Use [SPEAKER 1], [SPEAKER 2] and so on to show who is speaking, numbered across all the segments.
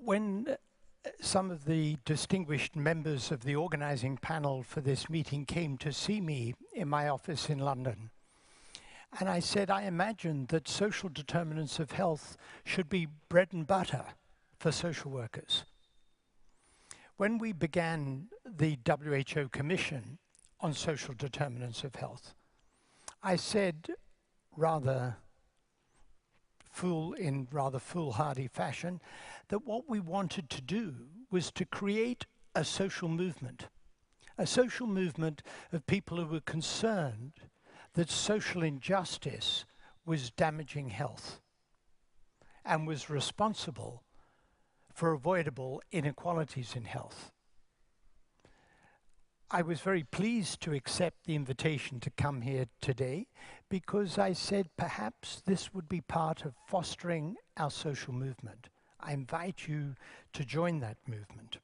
[SPEAKER 1] When some of the distinguished members of the organizing panel for this meeting came to see me in my office in London, and I said, I imagine that social determinants of health should be bread and butter for social workers. When we began the WHO Commission on Social Determinants of Health, I said in rather foolhardy fashion that what we wanted to do was to create a social movement of people who were concerned that social injustice was damaging health and was responsible for avoidable inequalities in health. I was very pleased to accept the invitation to come here today because I said perhaps this would be part of fostering our social movement. I invite you to join that movement.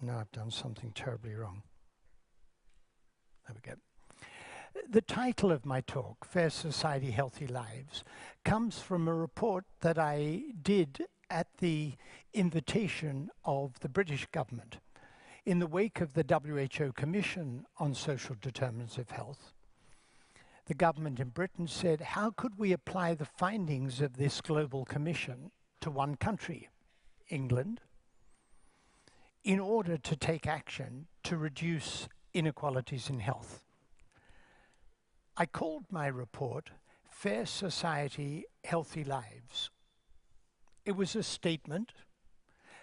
[SPEAKER 1] Now I've done something terribly wrong. There we go. The title of my talk, Fair Society, Healthy Lives, comes from a report that I did at the invitation of the British government in the wake of the WHO Commission on Social Determinants of Health. The government in Britain said, how could we apply the findings of this global commission to one country, England, in order to take action to reduce inequalities in health? I called my report Fair Society, Healthy Lives. It was a statement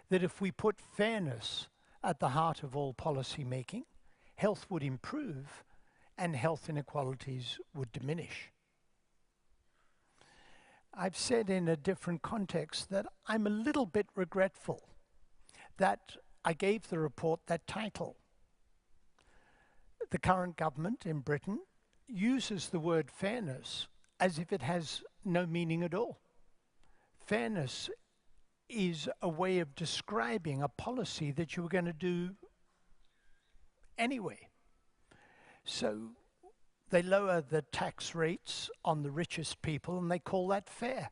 [SPEAKER 1] that if we put fairness at the heart of all policy making, health would improve and health inequalities would diminish. I've said in a different context that I'm a little bit regretful that I gave the report that title. The current government in Britain uses the word fairness as if it has no meaning at all. Fairness is a way of describing a policy that you were going to do anyway. So they lower the tax rates on the richest people and they call that fair.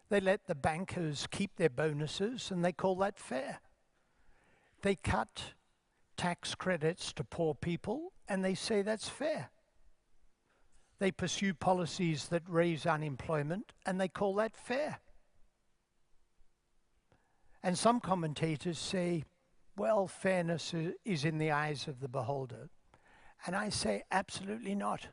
[SPEAKER 1] They let the bankers keep their bonuses and they call that fair. They cut tax credits to poor people and they say that's fair. They pursue policies that raise unemployment and they call that fair. And some commentators say, well, fairness is in the eyes of the beholder. And I say, absolutely not.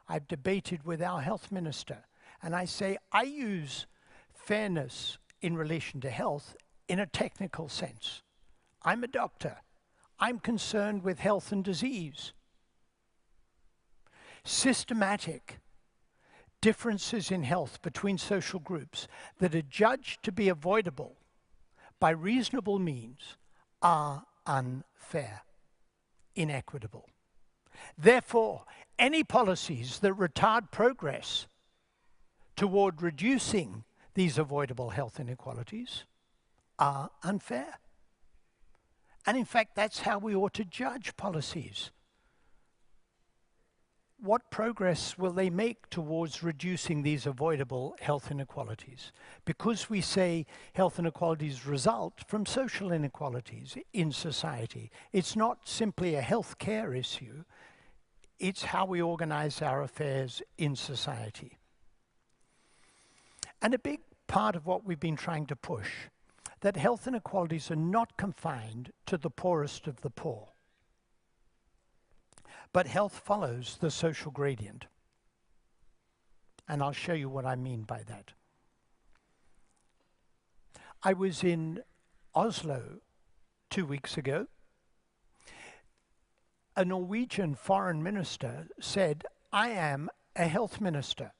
[SPEAKER 1] I've debated with our health minister and I say, I use fairness in relation to health in a technical sense. I'm a doctor. I'm concerned with health and disease. Systematic differences in health between social groups that are judged to be avoidable by reasonable means are unfair, inequitable. Therefore, any policies that retard progress toward reducing these avoidable health inequalities are unfair. And in fact, that's how we ought to judge policies. What progress will they make towards reducing these avoidable health inequalities? Because we say health inequalities result from social inequalities in society. It's not simply a health care issue, it's how we organize our affairs in society. And a big part of what we've been trying to push, that health inequalities are not confined to the poorest of the poor. But health follows the social gradient. And I'll show you what I mean by that. I was in Oslo 2 weeks ago. A Norwegian foreign minister said, I am a health minister.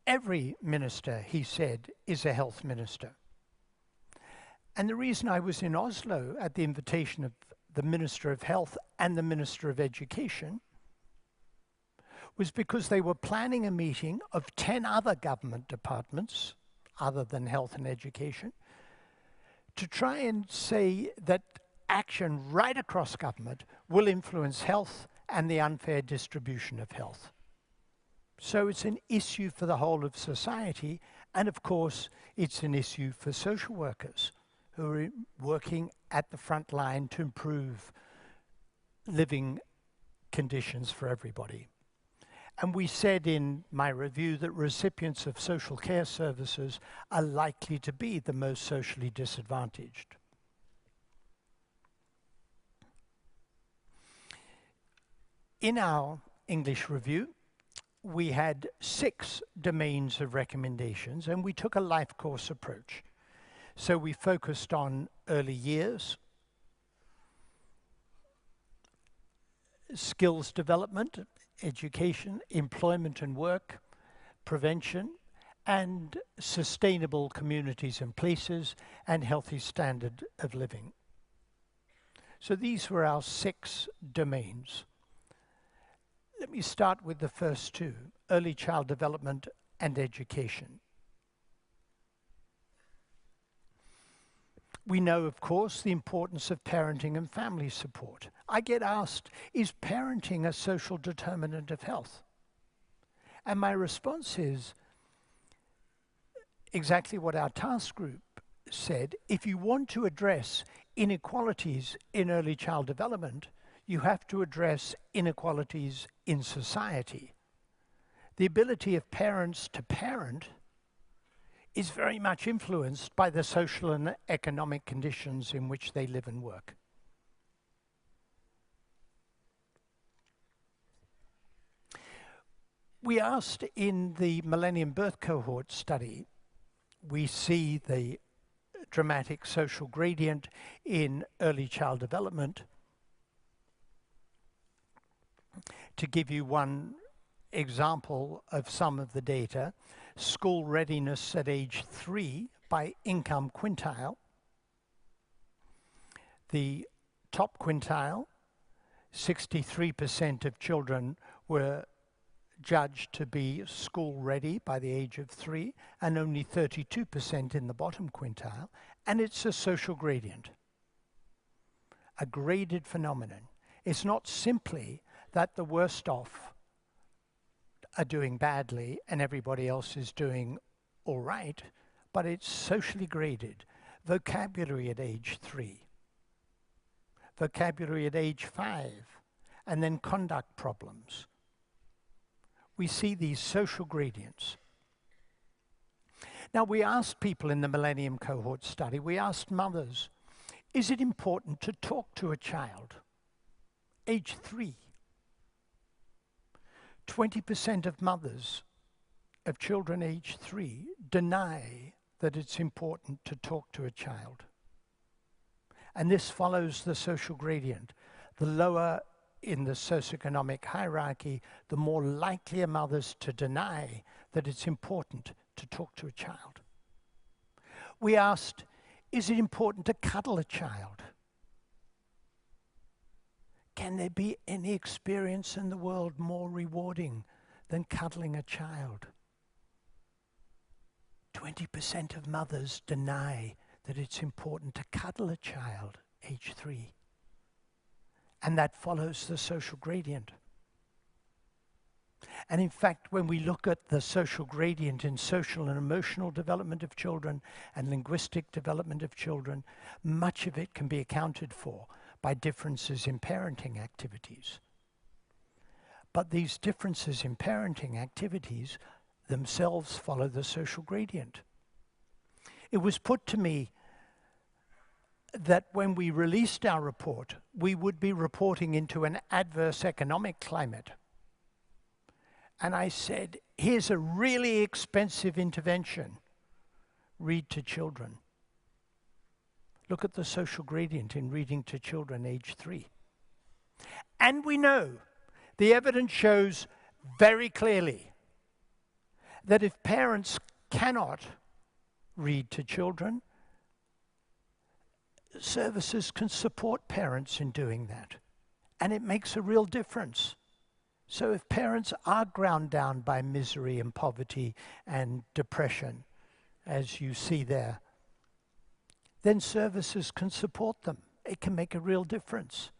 [SPEAKER 1] Every minister, he said, is a health minister. And the reason I was in Oslo at the invitation of the Minister of Health and the Minister of Education was because they were planning a meeting of 10 other government departments, other than health and education, to try and say that action right across government will influence health and the unfair distribution of health. So it's an issue for the whole of society, and of course, it's an issue for social workers who are working at the front line to improve living conditions for everybody. And we said in my review that recipients of social care services are likely to be the most socially disadvantaged. In our English review, we had 6 domains of recommendations, and we took a life course approach. So we focused on early years, skills development, education, employment and work, prevention, and sustainable communities and places, and healthy standard of living. So these were our 6 domains. Let me start with the first 2, early child development and education. We know, of course, the importance of parenting and family support. I get asked, is parenting a social determinant of health? And my response is exactly what our task group said. If you want to address inequalities in early child development, you have to address inequalities in society. The ability of parents to parent is very much influenced by the social and economic conditions in which they live and work. We asked in the Millennium Birth Cohort study, we see the dramatic social gradient in early child development. To give you one example of some of the data, school readiness at age 3 by income quintile. The top quintile, 63% of children were judged to be school ready by the age of 3, and only 32% in the bottom quintile, and it's a social gradient, a graded phenomenon. It's not simply that the worst off are doing badly and everybody else is doing all right, but it's socially graded. Vocabulary at age 3, vocabulary at age 5, and then conduct problems. We see these social gradients. Now, we asked people in the Millennium Cohort study, we asked mothers, is it important to talk to a child? Age 3. 20% of mothers of children aged 3 deny that it's important to talk to a child. And this follows the social gradient. The lower in the socioeconomic hierarchy, the more likely are mothers to deny that it's important to talk to a child. We asked, is it important to cuddle a child? Can there be any experience in the world more rewarding than cuddling a child? 20% of mothers deny that it's important to cuddle a child, age 3. And that follows the social gradient. And in fact, when we look at the social gradient in social and emotional development of children and linguistic development of children, much of it can be accounted for by differences in parenting activities. But these differences in parenting activities themselves follow the social gradient. It was put to me that when we released our report, we would be reporting into an adverse economic climate. And I said, here's a really expensive intervention. Read to children. Look at the social gradient in reading to children age 3. And we know, the evidence shows very clearly that if parents cannot read to children, services can support parents in doing that. And it makes a real difference. So if parents are ground down by misery and poverty and depression, as you see there, then services can support them. It can make a real difference.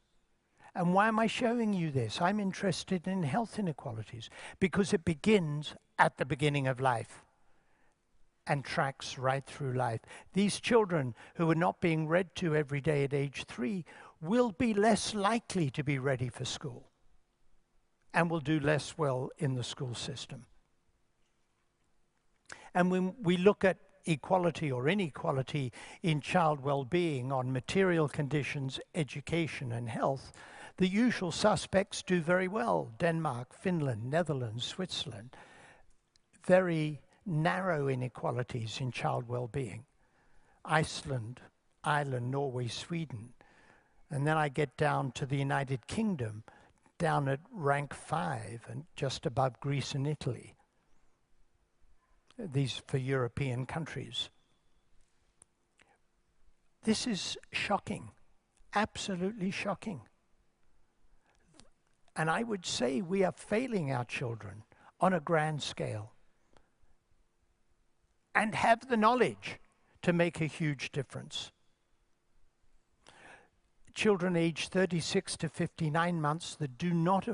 [SPEAKER 1] And why am I showing you this? I'm interested in health inequalities because it begins at the beginning of life and tracks right through life. These children who are not being read to every day at age 3 will be less likely to be ready for school and will do less well in the school system. And when we look at equality or inequality in child well-being on material conditions, education and health, the usual suspects do very well. Denmark, Finland, Netherlands, Switzerland. Very narrow inequalities in child well-being. Iceland, Ireland, Norway, Sweden. And then I get down to the United Kingdom, down at rank 5 and just above Greece and Italy. These for European countries. This is shocking, absolutely shocking. And I would say we are failing our children on a grand scale and have the knowledge to make a huge difference. Children aged 36 to 59 months that do not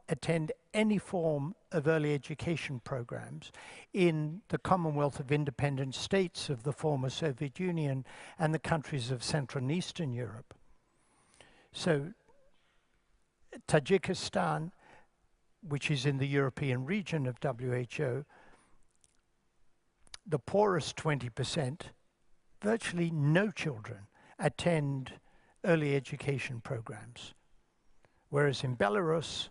[SPEAKER 1] attend any form of early education programs in the Commonwealth of Independent States of the former Soviet Union and the countries of Central and Eastern Europe. So Tajikistan, which is in the European region of WHO, the poorest 20%, virtually no children attend early education programs. Whereas in Belarus,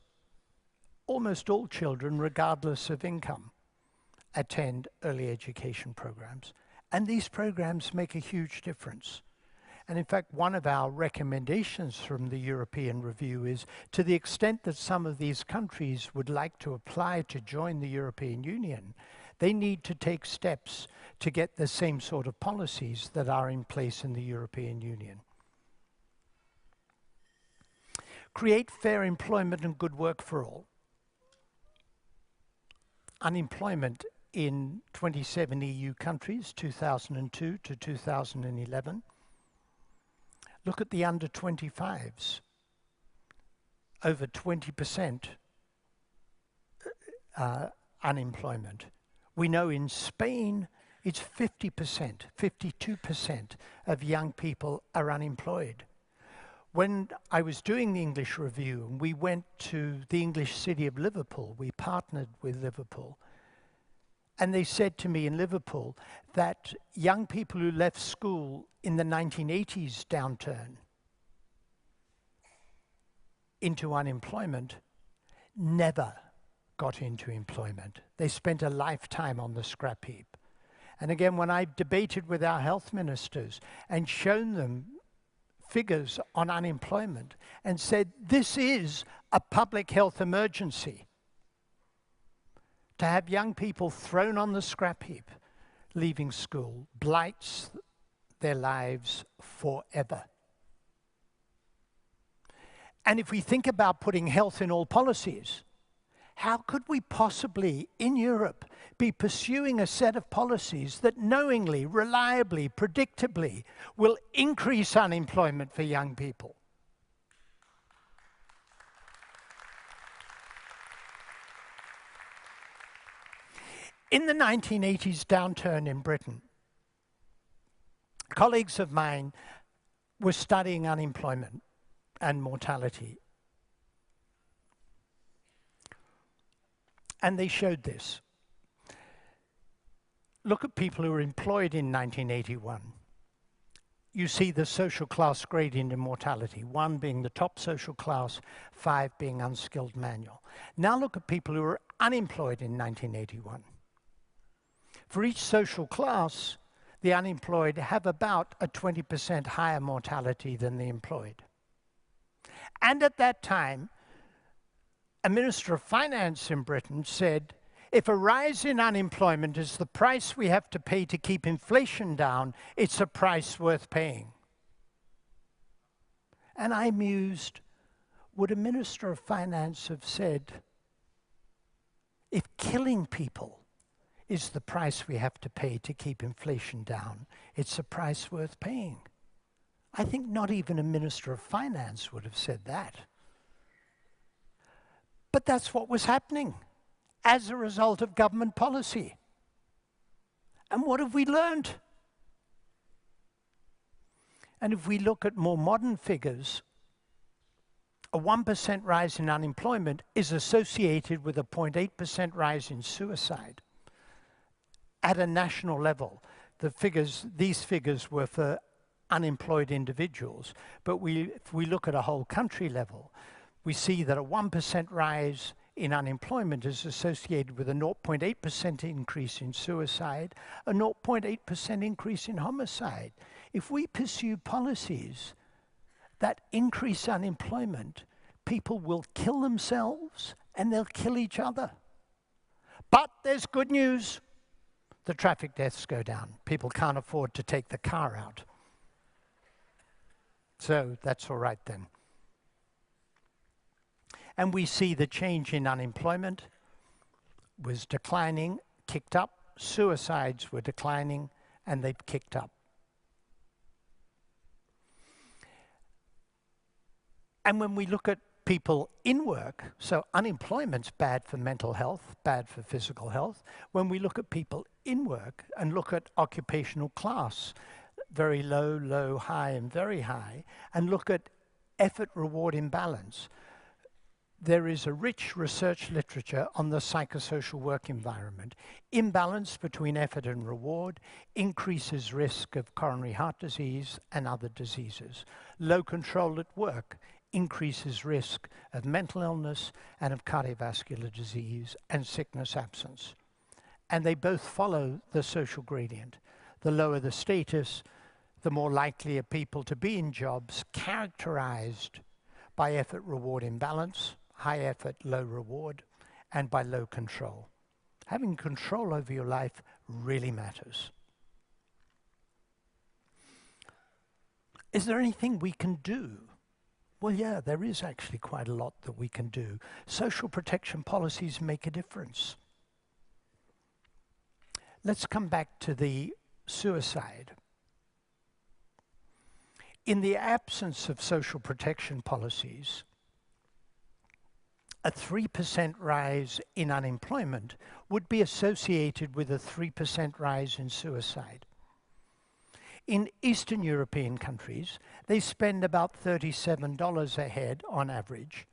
[SPEAKER 1] almost all children, regardless of income, attend early education programs. And these programs make a huge difference. And in fact, one of our recommendations from the European review is, to the extent that some of these countries would like to apply to join the European Union, they need to take steps to get the same sort of policies that are in place in the European Union. Create fair employment and good work for all. Unemployment in 27 EU countries, 2002 to 2011. Look at the under 25s, over 20% unemployment. We know in Spain it's 50%, 52% of young people are unemployed. When I was doing the English review and we went to the English city of Liverpool, we partnered with Liverpool, and they said to me in Liverpool that young people who left school in the 1980s downturn into unemployment never got into employment. They spent a lifetime on the scrap heap. And again, when I debated with our health ministers and shown them figures on unemployment and said, this is a public health emergency. To have young people thrown on the scrap heap, leaving school, blights their lives forever. And if we think about putting health in all policies, how could we possibly, in Europe, be pursuing a set of policies that knowingly, reliably, predictably will increase unemployment for young people? In the 1980s downturn in Britain, colleagues of mine were studying unemployment and mortality. And they showed this. Look at people who were employed in 1981. You see the social class gradient in mortality, 1 being the top social class, 5 being unskilled manual. Now look at people who were unemployed in 1981. For each social class, the unemployed have about a 20% higher mortality than the employed. And at that time, a Minister of Finance in Britain said, if a rise in unemployment is the price we have to pay to keep inflation down, it's a price worth paying. And I mused, would a Minister of Finance have said, if killing people is the price we have to pay to keep inflation down, it's a price worth paying? I think not even a Minister of Finance would have said that. But that's what was happening as a result of government policy. And what have we learned? And if we look at more modern figures, a 1% rise in unemployment is associated with a 0.8% rise in suicide. At a national level, these figures were for unemployed individuals, but if we look at a whole country level, we see that a 1% rise in unemployment is associated with a 0.8% increase in suicide, a 0.8% increase in homicide. If we pursue policies that increase unemployment, people will kill themselves and they'll kill each other. But there's good news. The traffic deaths go down. People can't afford to take the car out. So that's all right then. And we see the change in unemployment was declining, kicked up. Suicides were declining, and they've kicked up. And when we look at people in work, so unemployment's bad for mental health, bad for physical health. When we look at people in work and look at occupational class, very low, low, high, and very high, and look at effort-reward imbalance, there is a rich research literature on the psychosocial work environment. Imbalance between effort and reward increases risk of coronary heart disease and other diseases. Low control at work increases risk of mental illness and of cardiovascular disease and sickness absence. And they both follow the social gradient. The lower the status, the more likely are people to be in jobs characterized by effort-reward imbalance, high effort, low reward, and by low control. Having control over your life really matters. Is there anything we can do? Well, yeah, there is actually quite a lot that we can do. Social protection policies make a difference. Let's come back to the suicide. In the absence of social protection policies, a 3% rise in unemployment would be associated with a 3% rise in suicide. In Eastern European countries, they spend about $37 a head on average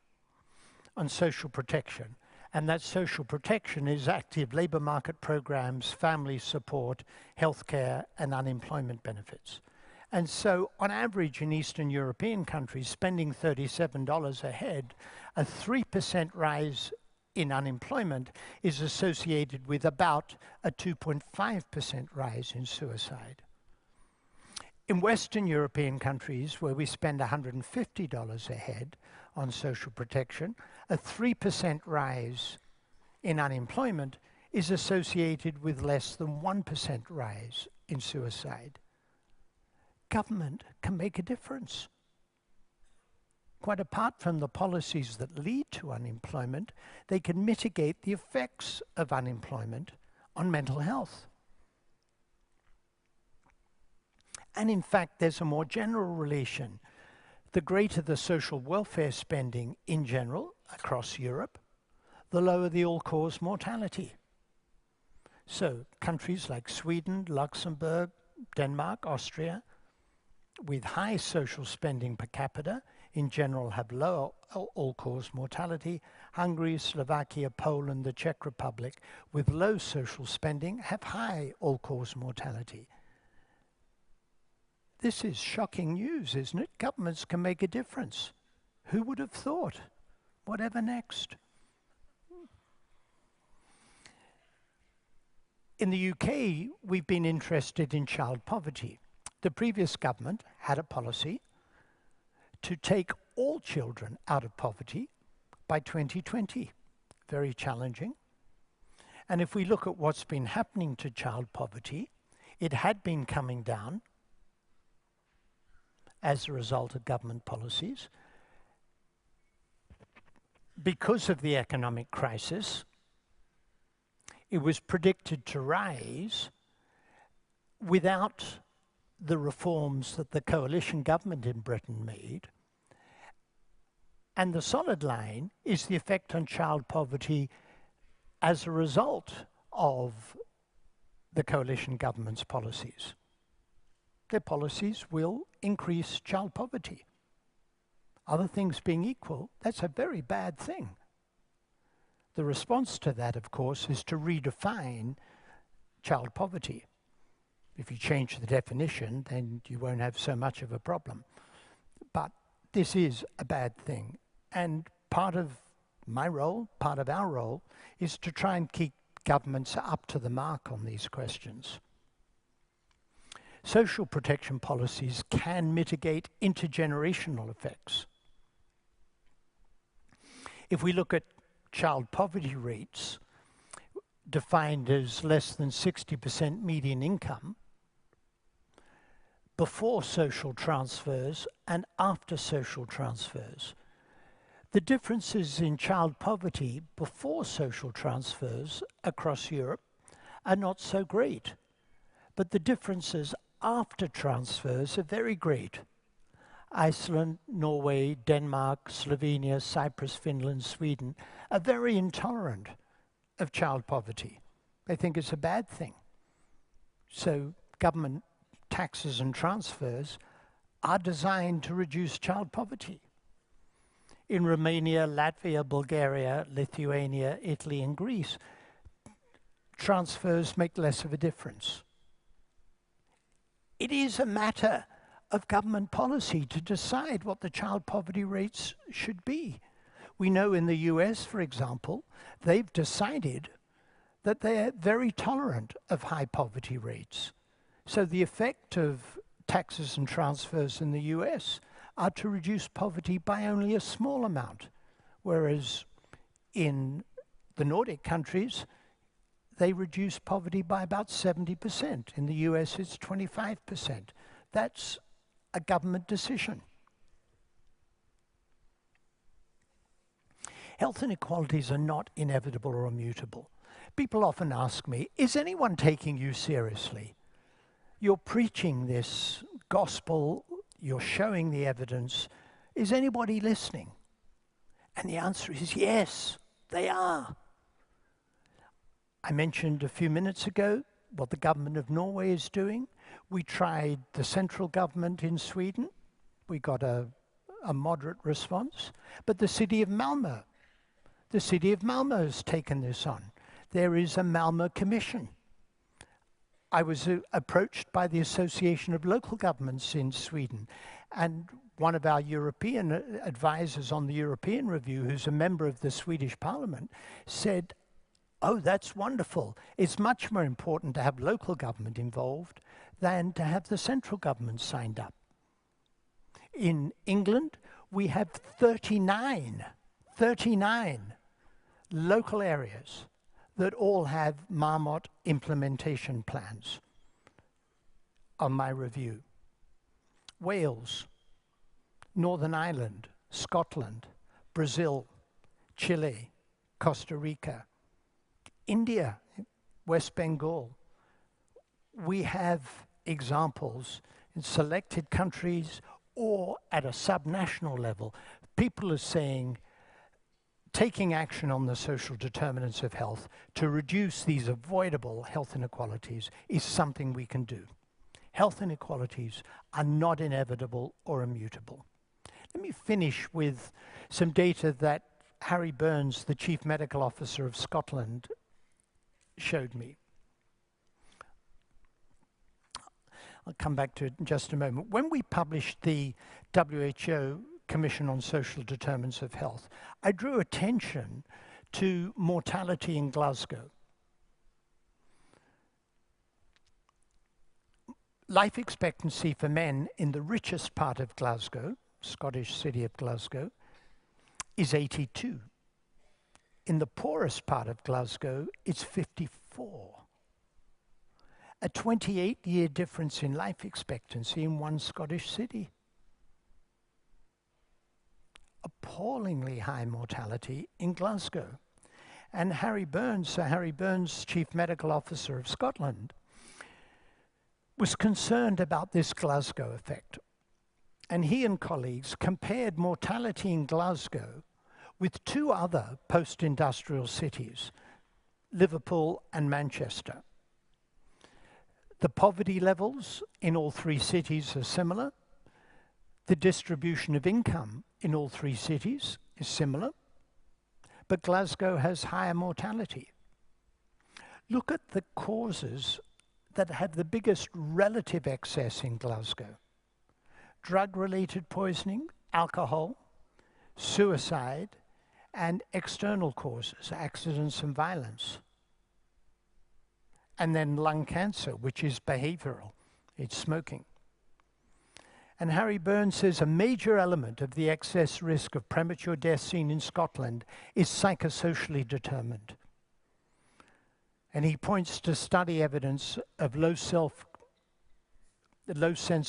[SPEAKER 1] on social protection. And that social protection is active labor market programs, family support, healthcare, and unemployment benefits. And so, on average in Eastern European countries, spending $37 a head, a 3% rise in unemployment is associated with about a 2.5% rise in suicide. In Western European countries, where we spend $150 a head on social protection, a 3% rise in unemployment is associated with less than 1% rise in suicide. Government can make a difference. Quite apart from the policies that lead to unemployment, they can mitigate the effects of unemployment on mental health. And in fact, there's a more general relation. The greater the social welfare spending in general across Europe, the lower the all-cause mortality. So countries like Sweden, Luxembourg, Denmark, Austria, with high social spending per capita, in general have low all-cause mortality. Hungary, Slovakia, Poland, the Czech Republic, with low social spending, have high all-cause mortality. This is shocking news, isn't it? Governments can make a difference. Who would have thought? Whatever next? In the UK, we've been interested in child poverty. The previous government had a policy to take all children out of poverty by 2020. Very challenging. And if we look at what's been happening to child poverty, it had been coming down as a result of government policies. Because of the economic crisis, it was predicted to rise without the reforms that the coalition government in Britain made. And the solid line is the effect on child poverty as a result of the coalition government's policies. Their policies will increase child poverty. Other things being equal, that's a very bad thing. The response to that, of course, is to redefine child poverty. If you change the definition, then you won't have so much of a problem. But this is a bad thing. And part of my role, part of our role, is to try and keep governments up to the mark on these questions. Social protection policies can mitigate intergenerational effects. If we look at child poverty rates, defined as less than 60% median income, before social transfers and after social transfers, the differences in child poverty before social transfers across Europe are not so great, but the differences after transfers are very great. Iceland, Norway, Denmark, Slovenia, Cyprus, Finland, Sweden are very intolerant of child poverty. They think it's a bad thing. So government taxes and transfers are designed to reduce child poverty. In Romania, Latvia, Bulgaria, Lithuania, Italy, and Greece, transfers make less of a difference. It is a matter of government policy to decide what the child poverty rates should be. We know in the US, for example, they've decided that they're very tolerant of high poverty rates. So the effect of taxes and transfers in the US are to reduce poverty by only a small amount, whereas in the Nordic countries, they reduce poverty by about 70%. In the US, it's 25%. That's a government decision. Health inequalities are not inevitable or immutable. People often ask me, is anyone taking you seriously? You're preaching this gospel, you're showing the evidence. Is anybody listening? And the answer is yes, they are. I mentioned a few minutes ago what the government of Norway is doing. We tried the central government in Sweden. We got a moderate response. But the city of Malmö has taken this on. There is a Malmö Commission. I was approached by the Association of Local Governments in Sweden, and one of our European advisors on the European Review, who's a member of the Swedish Parliament, said, "Oh, that's wonderful. It's much more important to have local government involved than to have the central government signed up." In England, we have 39 local areas that all have Marmot implementation plans on my review. Wales, Northern Ireland, Scotland, Brazil, Chile, Costa Rica, India, West Bengal. We have examples in selected countries or at a subnational level. People are saying, taking action on the social determinants of health to reduce these avoidable health inequalities is something we can do. Health inequalities are not inevitable or immutable. Let me finish with some data that Harry Burns, the Chief Medical Officer of Scotland, showed me. I'll come back to it in just a moment. When we published the WHO Commission on Social Determinants of Health, I drew attention to mortality in Glasgow. Life expectancy for men in the richest part of Glasgow, Scottish city of Glasgow, is 82. In the poorest part of Glasgow, it's 54. A 28-year difference in life expectancy in one Scottish city. Appallingly high mortality in Glasgow. And Harry Burns, Sir Harry Burns, Chief Medical Officer of Scotland, was concerned about this Glasgow effect. and he and colleagues compared mortality in Glasgow with two other post-industrial cities, Liverpool and Manchester. The poverty levels in all three cities are similar. The distribution of income in all three cities is similar, but Glasgow has higher mortality. Look at the causes that have the biggest relative excess in Glasgow. Drug-related poisoning, alcohol, suicide, and external causes, accidents and violence. And then lung cancer, which is behavioral, it's smoking. And Harry Burns says a major element of the excess risk of premature death seen in Scotland is psychosocially determined. And he points to study evidence of low sense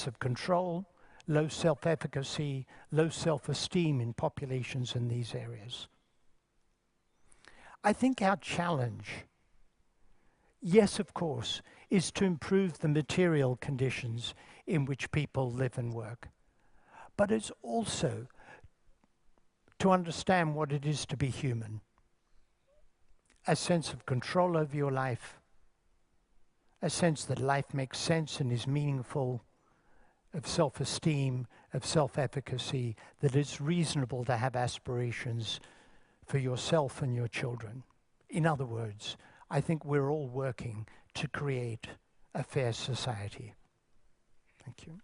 [SPEAKER 1] of control, low self-efficacy, low self-esteem in populations in these areas. I think our challenge, yes, of course, is to improve the material conditions in which people live and work. But it's also to understand what it is to be human. A sense of control over your life, a sense that life makes sense and is meaningful, of self-esteem, of self-efficacy, that it's reasonable to have aspirations for yourself and your children. In other words, I think we're all working to create a fair society. Thank you.